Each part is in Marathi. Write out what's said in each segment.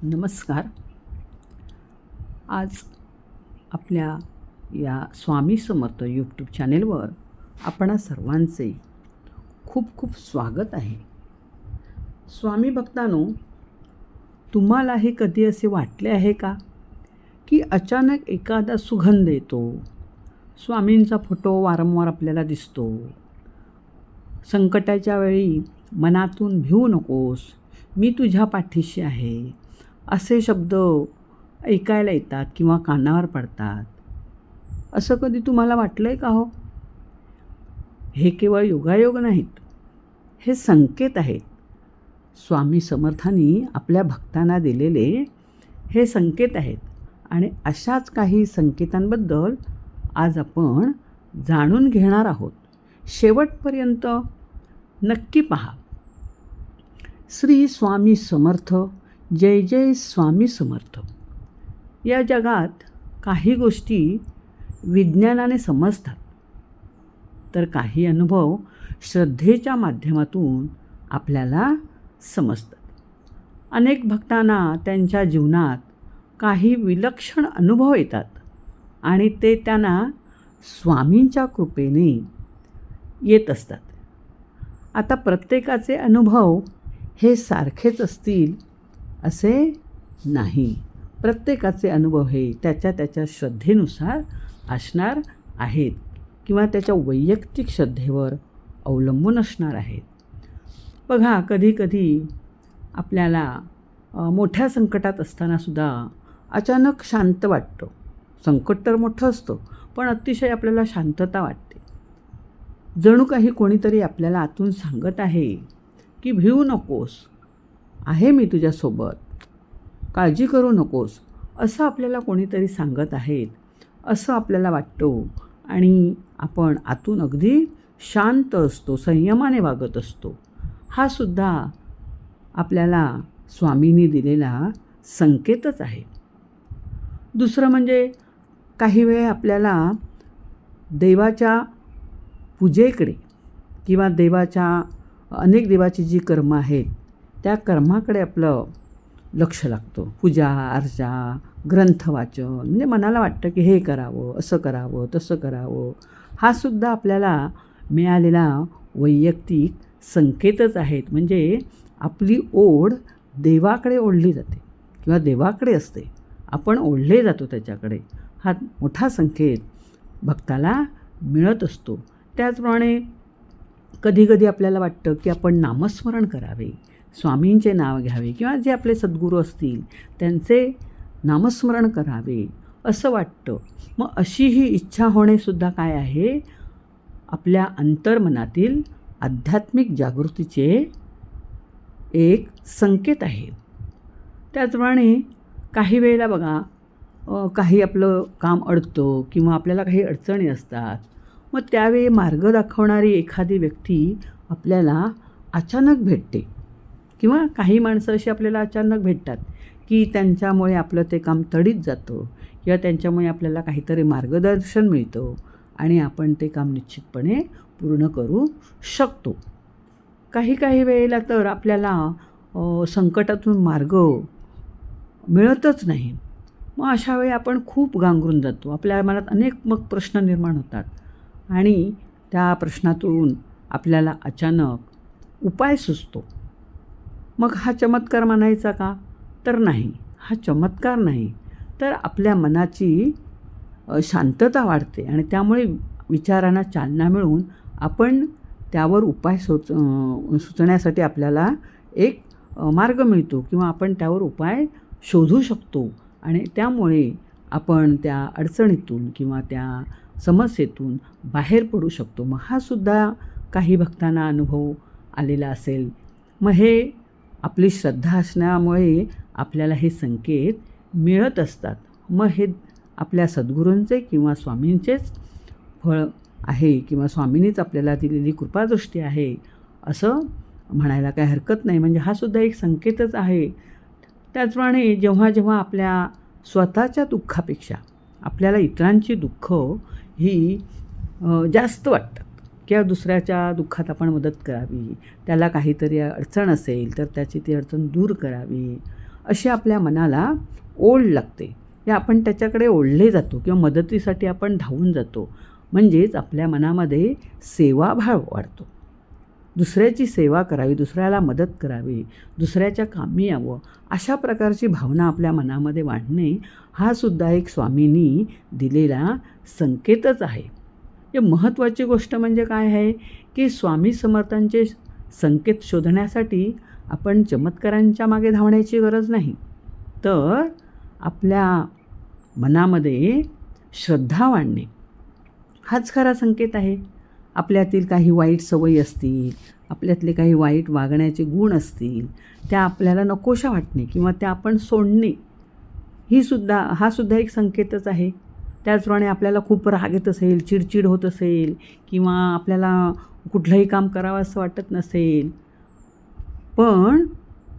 नमस्कार. आज आपल्या या स्वामी समर्थ यूट्यूब चॅनेलवर आपणा सर्वांचे खूप खूप स्वागत आहे. स्वामी भक्तांनो, तुम्हालाही कधी असे वाटले आहे का की अचानक एखादा सुगंध येतो, स्वामींचा फोटो वारंवार आपल्याला दिसतो, संकटाच्या वेळी मनातून भिवू नकोस, मी तुझ्या पाठीशी आहे, असे शब्द ऐकायला येतात किंवा कानावर पडतात. असं कधी तुम्हाला वाटलं आहे का हो? हे केवळ योगायोग नाहीत, हे संकेत आहेत. स्वामी समर्थांनी आपल्या भक्तांना दिलेले हे संकेत आहेत आणि अशाच काही संकेतांबद्दल आज आपण जाणून घेणार आहोत. शेवटपर्यंत नक्की पहा. श्री स्वामी समर्थ. जय जय स्वामी समर्थ. या जगात काही गोष्टी विज्ञानाने समजतात, तर काही अनुभव श्रद्धेच्या माध्यमातून आपल्याला समजतात. अनेक भक्तांना त्यांच्या जीवनात काही विलक्षण अनुभव येतात आणि ते त्यांना स्वामींच्या कृपेने येत असतात. आता प्रत्येकाचे अनुभव हे सारखेच असतील असे नाही. प्रत्येकाचे अनुभव हे त्याच्या श्रद्धेनुसार असणार आहेत किंवा त्याच्या वैयक्तिक श्रद्धेवर अवलंबून असणार आहेत. बघा, कधीकधी आपल्याला मोठ्या संकटात असतानासुद्धा अचानक शांत वाटतं. संकट तर मोठं असतं, पण अतिशय आपल्याला शांतता वाटते. जणू काही कोणीतरी आपल्याला आतून सांगत आहे की भिवू नकोस, आहे मी तुझ्यासोबत, काळजी करू नकोस, असं आपल्याला कोणीतरी सांगत आहेत असं आपल्याला वाटतं आणि आपण आतून अगदी शांत असतो, संयमाने वागत असतो. हा सुद्धा आपल्याला स्वामींनी दिलेला संकेतच आहे. दुसरं म्हणजे काही वेळ आपल्याला देवाच्या पूजेकडे किंवा अनेक देवाची जी कर्मं आहेत त्या कर्माकडे आपलं लक्ष लागतं. पूजा अर्चा, ग्रंथ वाचन, म्हणजे मनाला वाटतं की हे करावं, असं करावं, तसं करावं. हा सुद्धा आपल्याला मिळालेला वैयक्तिक संकेतच आहेत. म्हणजे आपली ओढ देवाकडे ओढली जाते किंवा देवाकडे असते, आपण ओढले जातो त्याच्याकडे. हा मोठा संकेत भक्ताला मिळत असतो. त्याचप्रमाणे कधीकधी आपल्याला वाटतं की आपण नामस्मरण करावे, स्वामींचे नाव घ्यावे किंवा जे आपले सद्गुरू असतील त्यांचे नामस्मरण करावे असं वाटतं. मग अशी ही इच्छा होणेसुद्धा काय आहे, आपल्या अंतर्मनातील आध्यात्मिक जागृतीचे एक संकेत आहे. त्याचप्रमाणे काही वेळेला बघा, काही आपलं काम अडतं किंवा आपल्याला काही अडचणी असतात. मग त्यावेळी मार्ग दाखवणारी एखादी व्यक्ती आपल्याला अचानक भेटते किंवा काही माणसं अशी आपल्याला अचानक भेटतात की त्यांच्यामुळे आपलं ते काम तडीत जातं किंवा त्यांच्यामुळे आपल्याला काहीतरी मार्गदर्शन मिळतं आणि आपण ते काम निश्चितपणे पूर्ण करू शकतो. काही वेळेला तर आपल्याला संकटातून मार्ग मिळतच नाही. मग अशा वेळी आपण खूप गांगरून जातो. आपल्या मनात अनेक मग प्रश्न निर्माण होतात आणि त्या प्रश्नातून आपल्याला अचानक उपाय सुचतो. मग हा चमत्कार मानायचा का? तर नाही, हा चमत्कार नाही, तर आपल्या मनाची शांतता वाढते आणि त्यामुळे विचारांना चालना मिळून आपण त्यावर उपाय सुचण्यासाठी आपल्याला एक मार्ग मिळतो किंवा आपण त्यावर उपाय शोधू शकतो आणि त्यामुळे आपण त्या अडचणीतून किंवा त्या समस्येतून बाहेर पडू शकतो. मग हा सुद्धा काही भक्तांना अनुभव आलेला असेल. मग हे आपली श्रद्धा असण्यामुळे आपल्याला हे संकेत मिळत असतात. मग हे आपल्या सद्गुरूंचे किंवा स्वामींचेच फळ आहे किंवा स्वामींनीच आपल्याला दिलेली कृपादृष्टी आहे असं म्हणायला काही हरकत नाही. म्हणजे हा सुद्धा एक संकेतच आहे. त्याचप्रमाणे जेव्हा आपल्या स्वतःच्या दुःखापेक्षा आपल्याला इतरांची दुःख ही जास्त वाटतात किंवा दुसऱ्याच्या दुःखात आपण मदत करावी, त्याला काहीतरी अडचण असेल तर त्याची ती अडचण दूर करावी, अशी आपल्या मनाला ओढ लागते. या आपण त्याच्याकडे ओढले जातो किंवा मदतीसाठी आपण धावून जातो. म्हणजेच आपल्या मनामध्ये सेवाभाव वाढतो. दुसऱ्याची सेवा करावी, दुसऱ्याला मदत करावी, दुसऱ्याच्या कामी यावं, अशा प्रकारची भावना आपल्या मनामध्ये वाढणे हा सुद्धा एक स्वामींनी दिलेला संकेतच आहे. हे महत्त्वाची गोष्ट म्हणजे काय आहे की स्वामी समर्थांचे संकेत शोधण्यासाठी आपण चमत्कारांच्या मागे धावण्याची गरज नाही, तर आपल्या मनामध्ये श्रद्धा वाढणे हाच खरा संकेत आहे. आपल्यातील काही वाईट सवयी असतील, आपल्यातले काही वाईट वागण्याचे गुण असतील, त्या आपल्याला नकोशा वाटणे किंवा त्या आपण सोडणे हा सुद्धा एक संकेतच आहे. त्याचप्रमाणे आपल्याला खूप राग येत असेल, चिडचिड होत असेल किंवा आपल्याला कुठलंही काम करावं असं वाटत नसेल, पण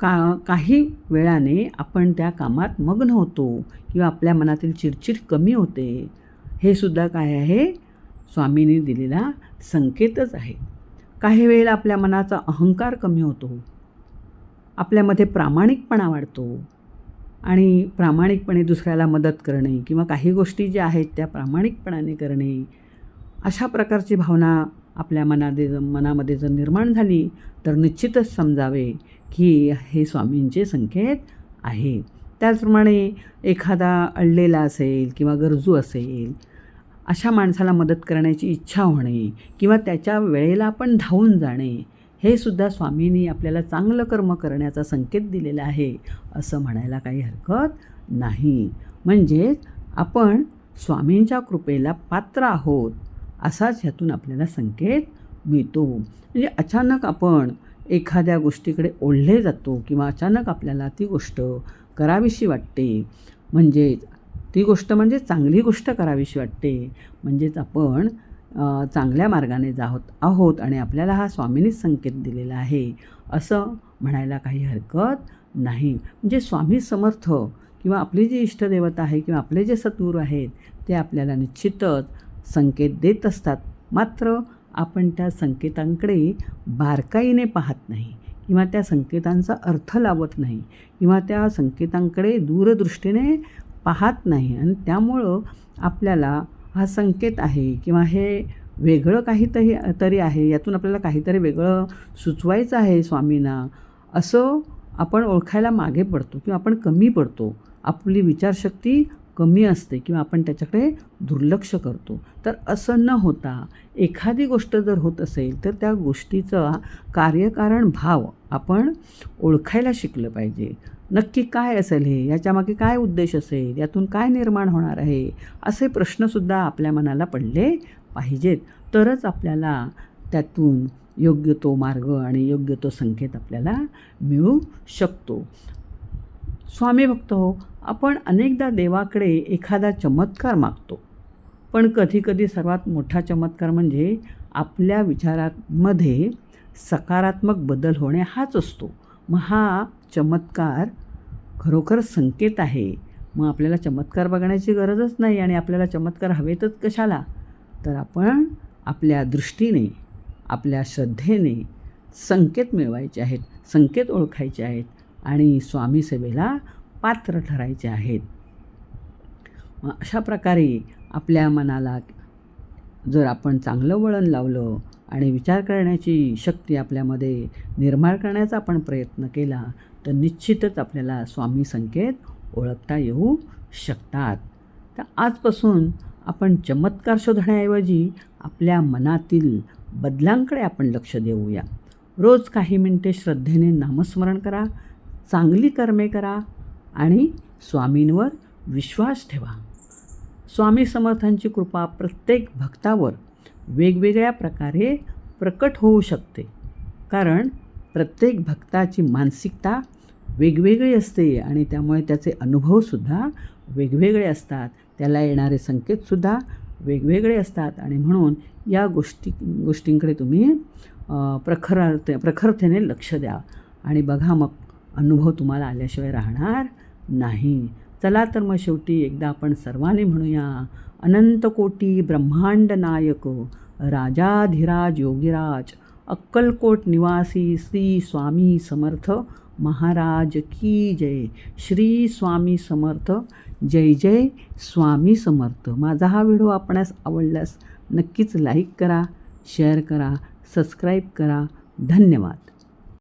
काही वेळाने आपण त्या कामात मग्न होतो किंवा आपल्या मनातील चिडचिड कमी होते. हे सुद्धा काय आहे, स्वामींनी दिलेला संकेतच आहे. काही वेळेला आपल्या मनाचा अहंकार कमी होतो, आपल्यामध्ये प्रामाणिकपणा वाढतो आणि प्रामाणिकपणे दुसऱ्याला मदत करणे किंवा काही गोष्टी ज्या आहेत त्या प्रामाणिकपणाने करणे, अशा प्रकारची भावना आपल्या मनामध्ये जर निर्माण झाली तर निश्चितच समजावे की हे स्वामींचे संकेत आहे. त्याचप्रमाणे एखादा अडलेला असेल किंवा गरजू असेल, अशा माणसाला मदत करण्याची इच्छा होणे किंवा त्याच्या वेळेला आपण धावून जाणे, हे सुद्धा स्वामींनी आपल्याला चांगलं कर्म करण्याचा संकेत दिलेला आहे असं म्हणायला काही हरकत नाही. म्हणजेच आपण स्वामींच्या कृपेला पात्र आहोत असाच ह्यातून आपल्याला संकेत मिळतो. म्हणजे अचानक आपण एखाद्या गोष्टीकडे ओढले जातो किंवा अचानक आपल्याला ती गोष्ट करावीशी वाटते, म्हणजेच ती गोष्ट म्हणजे चांगली गोष्ट करावीशी वाटते, म्हणजेच आपण चांगल्या मार्गाने आहोत आणि आपल्याला हा स्वामींनीच संकेत दिलेला आहे असं म्हणायला काही हरकत नाही. म्हणजे स्वामी समर्थ किंवा आपली जी इष्टदेवता आहे किंवा आपले जे सद्गुरू आहेत ते आपल्याला निश्चितच संकेत देत असतात. मात्र आपण त्या संकेतांकडे बारकाईने पाहत नाही किंवा त्या संकेतांचा अर्थ लावत नाही किंवा त्या संकेतांकडे दूरदृष्टीने पाहत नाही आणि त्यामुळं आपल्याला हा संकेत आहे किंवा हे वेगळं काहीतरी आहे, यातून आपल्याला काहीतरी वेगळं सुचवायचं आहे स्वामींना, असं आपण ओळखायला मागे पडतो किंवा आपण कमी पडतो. आपली विचारशक्ती कमी असते किंवा आपण त्याच्याकडे दुर्लक्ष करतो. तर असं न होता एखादी गोष्ट जर होत असेल तर त्या गोष्टीचा कार्यकारण भाव आपण ओळखायला शिकलं पाहिजे. नक्की काय असेल हे, याच्यामागे काय उद्देश असेल, यातून काय निर्माण होणार आहे, असे प्रश्नसुद्धा आपल्या मनाला पडले पाहिजेत. तरच आपल्याला त्यातून योग्य तो मार्ग आणि योग्य तो संकेत आपल्याला मिळू शकतो. स्वामी भक्त हो, आपण अनेकदा देवाकडे एखादा चमत्कार मागतो, पण कधीकधी सर्वात मोठा चमत्कार म्हणजे आपल्या विचारांमध्ये सकारात्मक बदल होणे हाच असतो. मग हा चमत्कार खरोखर संकेत आहे. मग आपल्याला चमत्कार बघण्याची गरजच नाही आणि आपल्याला चमत्कार हवेतच कशाला, तर आपण आपल्या दृष्टीने, आपल्या श्रद्धेने संकेत मिळवायचे आहेत, संकेत ओळखायचे आहेत आणि स्वामी सेवेला पात्र ठरायचे आहेत. मग अशा प्रकारे आपल्या मनाला जर आपण चांगलं वळण लावलं आणि विचार करण्याची शक्ती आपल्यामध्ये निर्माण करण्याचा आपण प्रयत्न केला तर निश्चितच आपल्याला स्वामी संकेत ओळखता येऊ शकतात. तर आजपासून आपण चमत्कार शोधण्याऐवजी आपल्या मनातील बदलांकडे आपण लक्ष देऊया. रोज काही मिनिटे श्रद्धेने नामस्मरण करा, चांगली कर्मे करा आणि स्वामींवर विश्वास ठेवा. स्वामी समर्थांची कृपा प्रत्येक भक्तावर वेगवेगळ्या प्रकारे प्रकट होऊ शकते, कारण प्रत्येक भक्ताची मानसिकता वेगवेगळी असते आणि त्यामुळे त्याचे अनुभवसुद्धा वेगवेगळे असतात, त्याला येणारे संकेतसुद्धा वेगवेगळे असतात आणि म्हणून या गोष्टींकडे तुम्ही प्रखरतेने लक्ष द्या आणि बघा, मग अनुभव तुम्हाला आल्याशिवाय राहणार नाही. चला तर मग शेवटी एकदा आपण सर्वांनी म्हणूया, अनंत कोटी ब्रह्मांड नायक राजाधिराज योगीराज अक्कलकोट निवासी श्री स्वामी समर्थ महाराज की जय. श्री स्वामी समर्थ. जय जय स्वामी समर्थ. माझा हा व्हिडिओ आपणास आवडल्यास नक्कीच लाईक करा, शेअर करा, सबस्क्राईब करा. धन्यवाद.